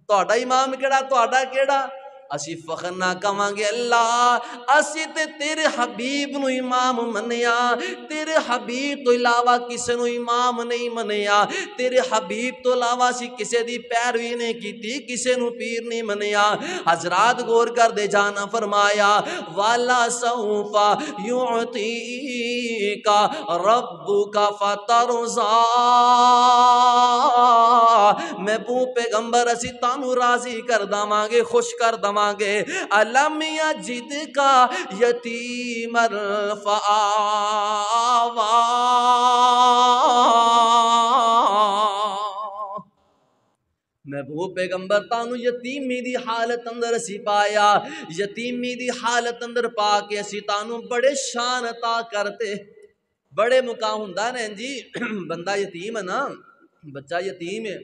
تہاڈا امام کیڑا تہاڈا کیڑا اسی فخر نہ کہاں گے اللہ اسی تے تیرے حبیب نو امام منیا تیرے حبیب تو علاوہ کسے نو امام نہیں منیا تیرے حبیب تو علاوہ اسی کسے دی پیروی نہیں کیتی کسے نو پیر نہیں منیا حضرات غور کر دے جانا فرمایا والا سوفا یعطیک ربک فترضا محبوب پیغمبر اسی تانوں راضی کر داواں گے خوش کر داواں گے علم یجد کا یتیما فآوا محبوب پیغمبر تانوں یتیمی دی حالت اندر اسی پایا یتیمی دی حالت اندر پا کے اسی تانوں بڑے شان عطا کرتے بڑے مقام ہوندا نا جی بندہ یتیم ہے نا بچہ یتیم ہے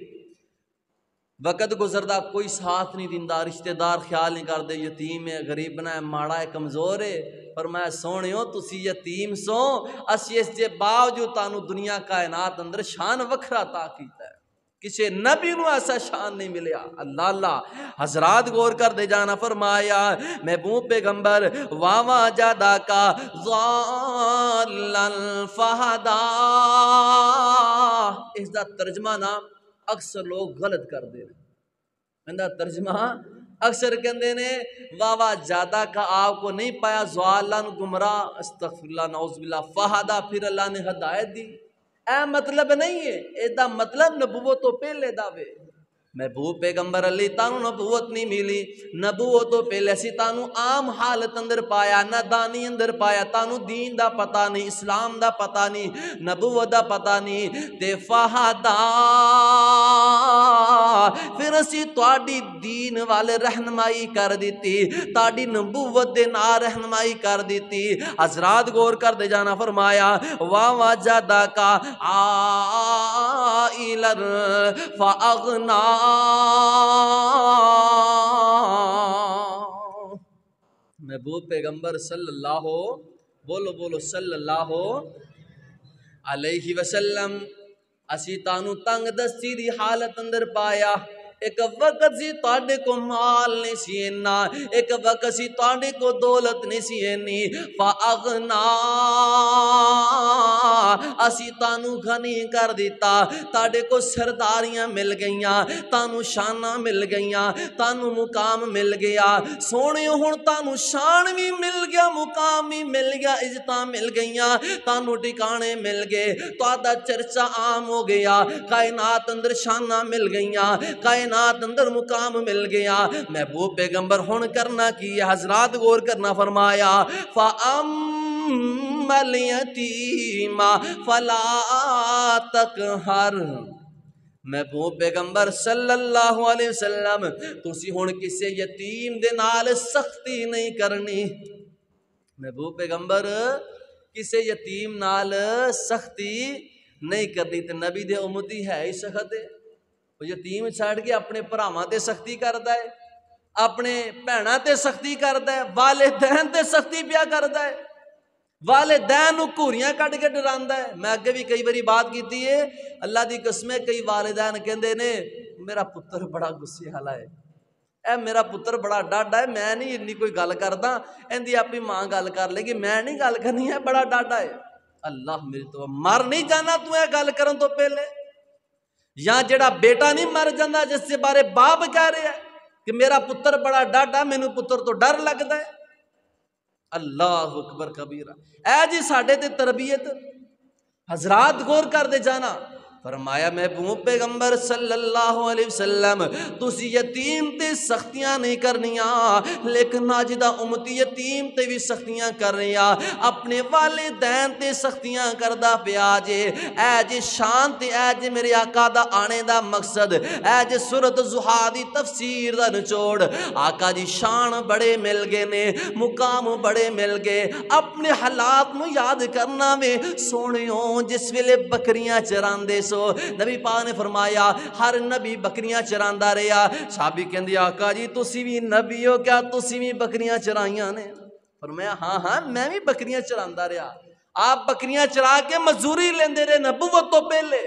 وقت گزردا کوئی ساتھ نہیں دیندا رشتہ دار خیال نہیں کردے یتیم ہے غریب بنا ہے ماڑا ہے کمزور ہے پر میں سونیو تسی یتیم سو اسی اس دے باوجود تانوں دنیا کائنات اندر شان وکھرا عطا کیتا ہے کسی نبی نو ایسا شان نہیں ملیا اللہ اللہ حضرات غور کر دے جانا فرمایا محبوب پیغمبر واوا جادا کا ضالًا فہدا اس دا ترجمہ نا اکثر لوگ غلط کر دے رہے ترجمہ اکثر کہندے نے واوا جادہ کا آپ کو نہیں پایا ضالًا گمراہ استغفر اللہ نعوذ باللہ فہدا پھر اللہ نے ہدایت دی اے مطلب نہیں ہے اے دا مطلب نبوت تو پہلے دعوے محبوب پیغمبر علی تانوں نبوت نہیں ملی نبوت تو پہلے سی تانوں عام حالت اندر پایا نادانی اندر پایا تانوں دین دا پتہ نہیں اسلام دا پتہ نہیں نبوت دا پتہ نہیں تے فہدا پھر اسی تواڈی دین والے رہنمائی کر دیتی تاڈی نبوت دے نا رہنمائی کر دیتی حضرات غور کر دے جانا فرمایا واوا جادا کا عائلا فاغنا محبوب پیغمبر صلی اللہ بولو صلی اللہ علیہ وسلم اسی تانوں تنگ دستی دی حالت اندر پایا ایک وقت سی تاڑے کو مال نہیں سی اینا، ایک وقت سی تاڑے کو دولت نہیں سی اینی، فَأَغْنَا اسی تانو غنی کر دیتا، تاڑے کو سرداریاں مل گئیاں، تانو شانہ مل گئیاں، تانو مقام مل گیا، سونے ہون تانو شان بھی مل گیا، مقام بھی مل گیا، عزتاں مل گئیاں، تانو ٹھکانے مل گئے، تو آدھا چرچا عام ہو گیا، کائنات اندر شانہ مل گئیاں، کائنات اندر مقام مل گیا۔ محبوب پیغمبر ہون کرنا کی حضرات غور کرنا فرمایا، فَأَمَّا الْيَتِيمَ فَلَا تَقْهَرْ۔ محبوب پیغمبر صلی اللہ علیہ وسلم تسی ہون کسے یتیم دے نال سختی نہیں کرنی۔ محبوب پیغمبر کسے یتیم نال سختی نہیں کرنی، تے نبی دے امتی ہے ہی سخت ہے، وہ یتیم چھڑ کے اپنے بھراواں تے سختی کردا ہے، اپنے بھیناں تے سختی کردا ہے، والدین تے سختی پیا کردا ہے، والدین نو گھوریاں کٹ کے ڈراندا ہے۔ میں اگے بھی کئی باری بات کیتی ہے، اللہ دی قسم ہے کئی والدین کہندے نے میرا پتر بڑا غصے والا ہے، اے میرا پتر بڑا ڈاڈا ہے، میں نہیں انی کوئی گل کردا، ایندی اپنی ماں گل کر لے گی، میں نہیں گل کرنی ہے، بڑا ڈاڈا ہے۔ اللہ میری تو مر نہیں جانا تو اے گل کرن تو پہلے، یا جڑا بیٹا نہیں مر جانا جس سے بارے باپ کہہ رہے ہیں کہ میرا پتر بڑا ڈاڈا، مینوں پتر تو ڈر لگدا ہے۔ اللہ اکبر کبیرہ، اے جی ساڈے تے تربیت حضرات غور کر دے جانا۔ فرمایا محبوب پیغمبر صلی اللہ علیہ وسلم تسی یتیم تے سختیاں نہیں کرنیاں، لیکن ناجدہ امتی یتیم تے بھی سختیاں کر رہیا، اپنے والدین تے سختیاں کردہ پیا جے۔ اے جے شان تے اے جے میرے آقا دا آنے دا مقصد، اے جے سورۃ ضحیٰ دی تفسیر دا نچوڑ، آقا جی شان بڑے مل گئے نے، مقام بڑے مل گئے، اپنے حالات نو یاد کرنا میں سونیوں جس ویلے بکریاں چراندے سو، نبی پاک نے فرمایا ہر نبی بکریاں چراندا رہیا، صحابی کہندے آقا جی تسی بھی نبی ہو کیا تسی بھی بکریاں چرائیاں نے؟ فرمایا ہاں ہاں میں بھی بکریاں چراندا رہیا۔ آپ بکریاں چرا کے مزدوری لیندے رہے نبوت تو پہلے۔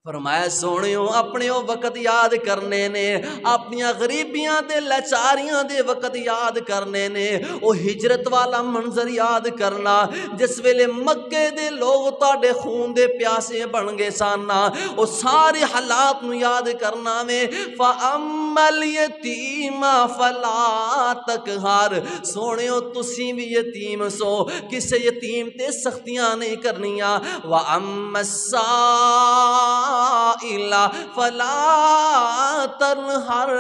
فرمایا سونیوں اپنے وہ وقت یاد کرنے نے، اپنی غریبیاں دے لاچاریاں دے وقت یاد کرنے نے، وہ ہجرت والا منظر یاد کرنا جس ویلے مکے دے لوگ تاڑے خون دے پیاسے بن گے سانا، وہ سارے حالات نو یاد کرنا میں۔ فَأَمَّا الْيَتِيمَ فَلَا تَقْهَرْ، سونیوں تسی بھی یتیم سو، کسے یتیم تے سختیاں نہیں کرنیاں۔ وَأَمَّا السَّائِلَ فَلَا تَنْهَرْ،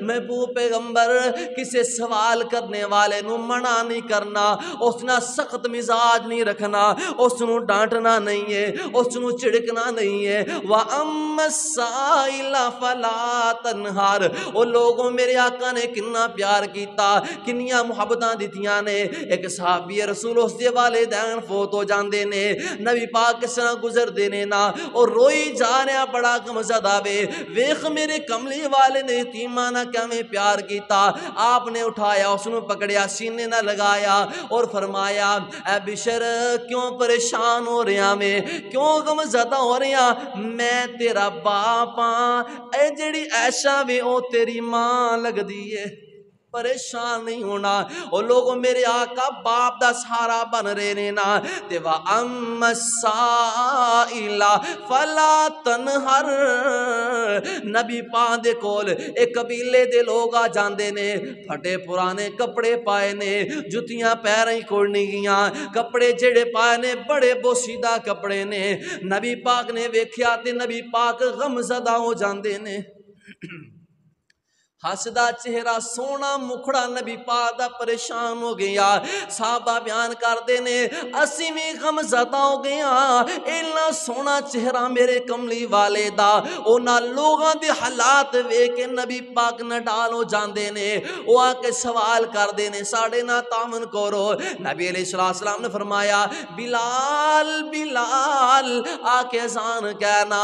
محبوب پیغمبر کسے سوال کرنے والے نو منع نہیں کرنا، اس نہ سخت مزاج نہیں رکھنا، اس نو ڈانٹنا نہیں ہے، اس نو چڑکنا نہیں ہے۔ وَأَمَّا السَّائِلَ فَلَا تَنْهَرْ، وہ لوگوں میرے آقا نے کنا پیار کیتا، کنیاں محبتاں دیتیاں نے۔ ایک صحابی رسول اس دے والدین فوت ہو جاندے نے، نبی پاک کس طرح گزر دینے نا، اور روئی جا رہا بڑا غمزدہ وے، ویخ میرے کملی والے نے یتیماں نہ کیویں پیار کیتا۔ آپ نے اٹھایا اس نو پکڑیا سینے نہ لگایا اور فرمایا اے بشر کیوں پریشان ہو رہا میں، کیوں غمزدہ ہو رہا، میں تیرا باپ ہاں، اے جڑی عائشہ وے او تیری ماں لگ دیئے، پریشان نہیں ہونا۔ وہ لوگوں میرے آقا باپ دا سہارا بن رہے نے نا۔ تے وَأَمَّا السَّائِلَ فَلَا تَنْهَرْ، نبی پاک دے کول ایک قبیلے دے لوگ آ جاندے نے، پھٹے پرانے کپڑے پائے نے، جتیاں پیریں کھوڑنی گیاں، کپڑے جڑے پائے نے بڑے بوسیدہ کپڑے نے، نبی پاک نے ویکھیا تے نبی پاک غمزدہ ہو جاندے نے۔ ہسدا چہرہ سونا مکھڑا نبی پاک دا پریشان ہو گیا۔ صحابہ بیان کردے نے اسی بھی غمزدہ ہو گیا، اینا سونا چہرہ میرے کملی والے دا، اونا لوگاں دے حالات وے کے نبی پاک نہ ڈال ہو جاندے نے، وہ آ کے سوال کردے نے ساڑے نہ تعاون کرو۔ نبی علیہ السلام نے فرمایا بلال بلال آ کے اذان کہنا،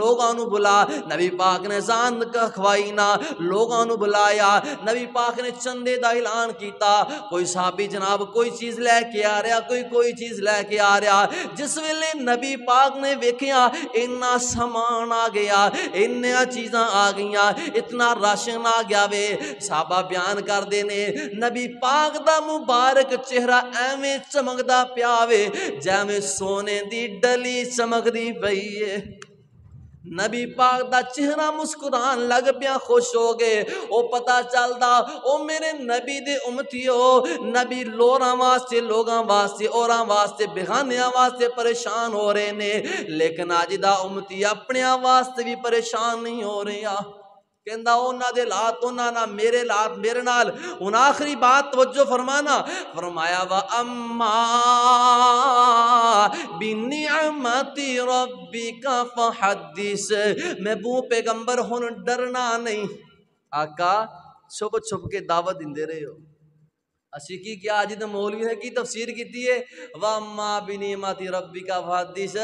لوگاں نو بلا، نبی پاک نے اذان کھوائی نا، لوگاں لوگوں نو بلایا، نبی پاک نے چندے دا اعلان کیتا، کوئی صحابی جناب کوئی چیز لے کے آ رہا، کوئی چیز لے کے آ رہا، جس ویلے نبی پاک نے ویکھیا اتنا سامان آ گیا، انہاں چیزاں آ گئیاں، اتنا راشن آ گیا وے، صحابہ بیان کر دینے نبی پاک دا مبارک چہرہ ایویں چمکدا پیا وے جیویں سونے دی ڈلی چمکدی پئی ہے۔ نبی پاک دا چہرہ مسکران لگ پیا، خوش ہو گئے۔ او پتہ چلدا او میرے نبی دے امتیو، نبی لوراں واسطے، لوگاں واسطے، اوراں واسطے، بےغانیاں واسطے پریشان ہو رہے نے، لیکن اج دا امتی اپنے واسطے بھی پریشان نہیں ہو رہا۔ کہندا اونا دے لات اونا نا میرے لات میرے نال۔ ان آخری بات توجہ فرمانا، فرمایا وَأَمَّا بِنِعْمَةِ رَبِّكَ فَحَدِّثْ۔ محبوب پیغمبر ہن ڈرنا نہیں۔ آقا چھپ چھپ کے دعوت دیندے رہے ہو، اسی کی کیا آج دے مولوی نے کی تفسیر کیتی ہے وَأَمَّا بِنِعْمَةِ رَبِّكَ فَحَدِّثْ۔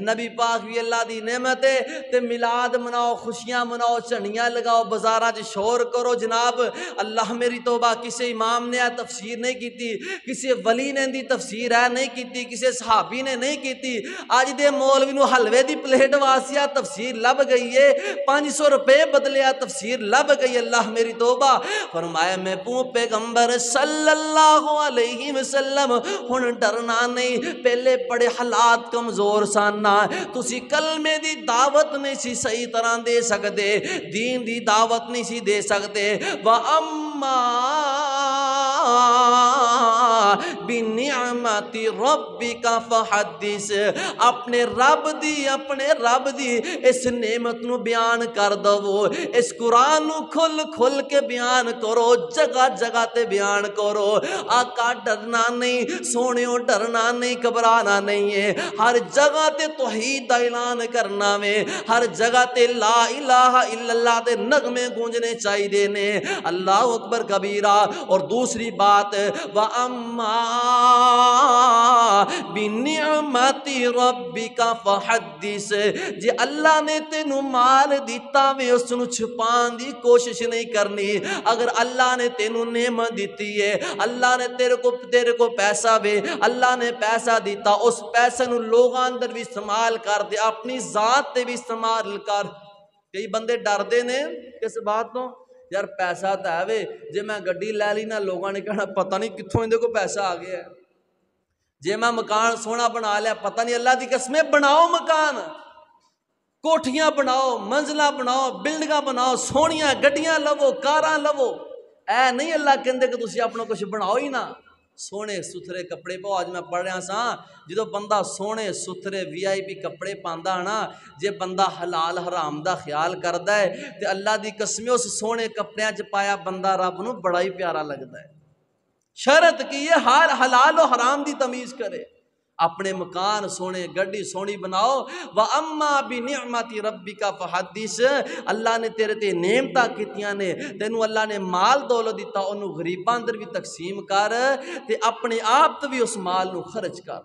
نبی پاک بھی اللہ دی نعمت ہے تے میلاد مناؤ، خوشیاں مناؤ، جھنڈیاں لگاؤ، بازاراں چ شور کرو۔ جناب اللہ میری توبہ، کسی امام نے تفسیر نہیں کیتی، کسی ولی نے دی تفسیر ہے نہیں کیتی، کسی صحابی نے نہیں کیتی۔ آج دے مولوی نو حلوے دی پلیٹ واسطے تفسیر لب گئی ہے، 500 روپے بدلے تفسیر لب گئی۔ اللہ میری توبہ، فرمایا محبوب پیغمبر صلی اللہ علیہ وسلم ہن ڈرنا نہیں۔ پہلے بڑے حالات کمزور سن، تسی کلمے دی دعوت نہیں سی صحیح طرح دے سکتے، دین دی دعوت نہیں سی دے سکتے۔ وَأَمَّا بِنِعْمَةِ رَبِّكَ فَحَدِّثْ۔ اپنے رب دی اس نعمت نو بیان کر دو، اس قرآن نو کھل کے بیان کرو، جگہ جگہ تے بیان کرو۔ آقا ڈرنا نہیں، سونیوں ڈرنا نہیں، گھبرانا نہیں ہے، ہر جگہ تے توحید دا اعلان کرنا میں، ہر جگہ تے لا الہ الا اللہ دے نغمے گونجنے چاہیے نے، اللہ اکبر کبیرہ۔ اور دوسری بات وَأَمَّا بِنِعْمَةِ رَبِّكَ فَحَدِّثْ۔ جے اللہ نے تینوں مال دیتا وے اس نو چھپان دی کوشش نہیں کرنی۔ اگر اللہ نے تینوں نعمت دیتی ہے، اللہ نے تیرے کو پیسہ وے، اللہ نے پیسہ دیتا، اس پیسے نو لوگاں اندر بھی استعمال کر دے، اپنی ذات تے بھی استعمال کر۔ کئی بندے ڈر دے نے کس بات تو یار پیسہ تو ہے وے، جے میں گڈی لے لی نا لوگاں نے کہنا پتہ نہیں کتھوں اندے کو پیسہ آ گیا ہے، جے میں مکان سونا بنا لیا پتہ نہیں، اللہ دی قسمیں بناؤ مکان، کوٹھیاں بناؤ، منزلہ بناؤ، بلڈنگاں بناؤ، سونیاں گڈیاں لو، کاراں لو، اے نہیں اللہ کہندے کہ تسی اپنا کچھ بناؤ ہی نہ۔ سونے ستھرے کپڑے پاؤ، آج میں پڑھ رہا سا جدو بندہ سونے ستھرے VIP کپڑے پاندا نا، جے بندہ حلال حرام دا خیال کردا ہے تے اللہ دی قسم اس سونے کپڑیاں چ پایا بندہ رب نو بڑا ہی پیارا لگدا ہے۔ شرط کی یہ ہر حلال و حرام دی تمیز کرے، اپنے مکان سونے، گڈی سونی بناؤ۔ وَأَمَّا بِنِعْمَةِ رَبِّكَ فَحَدِّثْ۔ اللہ نے تیرے تے نعمتاں کیتیاں نے، تینوں اللہ نے مال دولت دیتا، انہوں غریباں اندر بھی تقسیم کر تے اپنے آپ تو بھی اس مال نو خرچ کر۔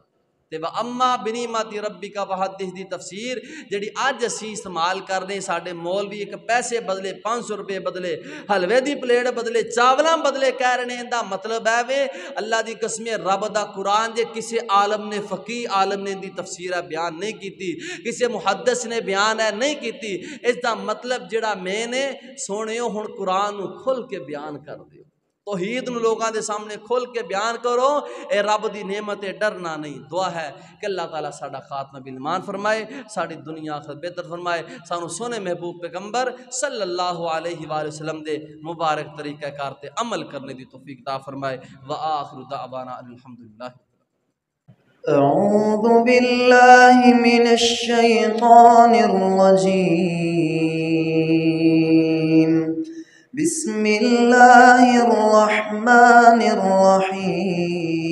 تے وَأَمَّا بِنِعْمَةِ رَبِّكَ فَحَدِّثْ دی تفسیر جڑی اج اسی استعمال کر دیں، ساڈے مولوی ایک پیسے بدلے 500 روپے بدلے حلوے دی پلیٹ بدلے چاولاں بدلے کہہ رہے ہیں، دا مطلب ہے وے اللہ دی قسم رب دا قرآن جے کسی عالم نے فقیہ عالم نے دی تفسیر بیان نہیں کیتی، کسی محدث نے بیان ہے نہیں کیتی، اس دا مطلب جڑا میں نے سونیو ہن قرآن نو کھل کے بیان کر دیو، توحید نو لوگاں دے سامنے کھول کے بیان کرو، اے رب دی نعمت ڈرنا نہیں۔ دعا ہے کہ اللہ تعالیٰ ساڈا خاتمہ بالایمان فرمائے، ساڈی دنیا آخرت بہتر فرمائے، سانو سونے محبوب پیغمبر صلی اللہ علیہ وآلہ وسلم دے مبارک طریقہ کار تے عمل کرنے دی توفیق عطا فرمائے۔ وآخر دعوانا الحمدللہ۔ اعوذ باللہ من الشیطان الرجیم، بسم اللہ الرحمن الرحیم۔